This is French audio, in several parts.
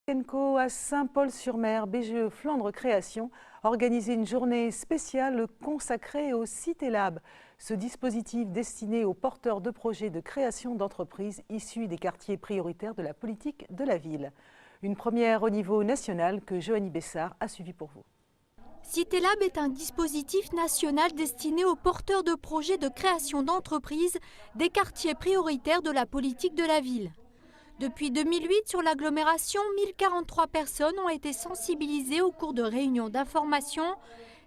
Enco à Saint-Paul-sur-Mer, BGE Flandre Création, organisé une journée spéciale consacrée au CitéLab. Ce dispositif destiné aux porteurs de projets de création d'entreprises issus des quartiers prioritaires de la politique de la ville. Une première au niveau national que Joanie Bessard a suivi pour vous. CitéLab est un dispositif national destiné aux porteurs de projets de création d'entreprises des quartiers prioritaires de la politique de la ville. Depuis 2008, sur l'agglomération, 1043 personnes ont été sensibilisées au cours de réunions d'information.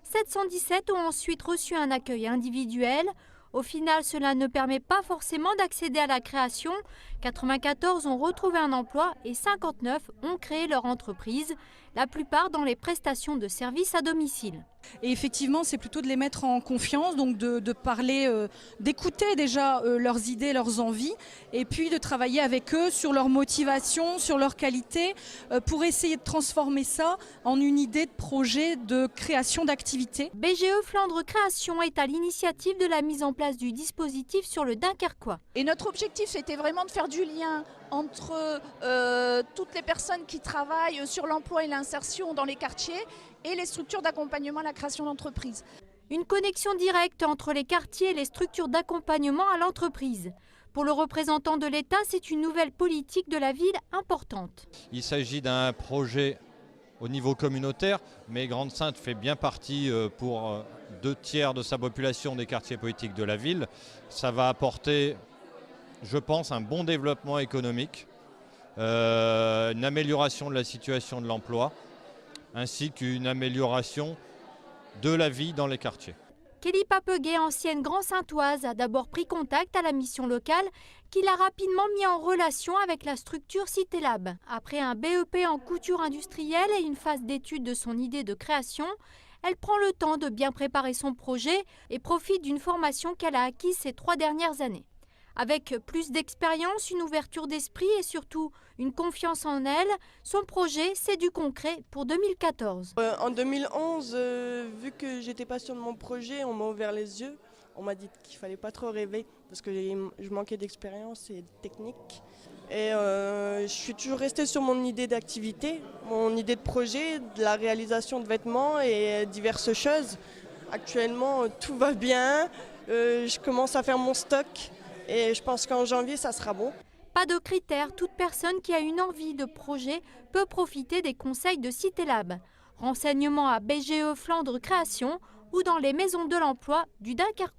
717 ont ensuite reçu un accueil individuel. Au final, cela ne permet pas forcément d'accéder à la création. 94 ont retrouvé un emploi et 59 ont créé leur entreprise, la plupart dans les prestations de services à domicile. Et effectivement, c'est plutôt de les mettre en confiance, donc de parler, d'écouter déjà leurs idées, leurs envies, et puis de travailler avec eux sur leur motivation, sur leur qualité, pour essayer de transformer ça en une idée de projet de création d'activité. BGE Flandre Création est à l'initiative de la mise en place du dispositif sur le Dunkerquois. Et notre objectif, c'était vraiment de faire du lien entre toutes les personnes qui travaillent sur l'emploi et l'insertion dans les quartiers et les structures d'accompagnement à la création d'entreprises. Une connexion directe entre les quartiers et les structures d'accompagnement à l'entreprise. Pour le représentant de l'État, c'est une nouvelle politique de la ville importante. Il s'agit d'un projet au niveau communautaire, mais Grande-Synthe fait bien partie pour 2/3 de sa population des quartiers politiques de la ville. Ça va apporter, je pense, un bon développement économique, une amélioration de la situation de l'emploi, ainsi qu'une amélioration de la vie dans les quartiers. Kelly Papeguet, ancienne Grand-Saintoise, a d'abord pris contact à la mission locale qui l'a rapidement mis en relation avec la structure CitéLab. Après un BEP en couture industrielle et une phase d'étude de son idée de création, elle prend le temps de bien préparer son projet et profite d'une formation qu'elle a acquise ces 3 dernières années. Avec plus d'expérience, une ouverture d'esprit et surtout une confiance en elle, son projet, c'est du concret pour 2014. En 2011, vu que j'étais patiente de mon projet, on m'a ouvert les yeux. On m'a dit qu'il ne fallait pas trop rêver parce que je manquais d'expérience et de technique. Et je suis toujours restée sur mon idée d'activité, mon idée de projet, de la réalisation de vêtements et diverses choses. Actuellement, tout va bien. Je commence à faire mon stock. Et je pense qu'en janvier, ça sera bon. Pas de critères, toute personne qui a une envie de projet peut profiter des conseils de CitéLab. Renseignements à BGE Flandre Création ou dans les maisons de l'emploi du Dunkerque.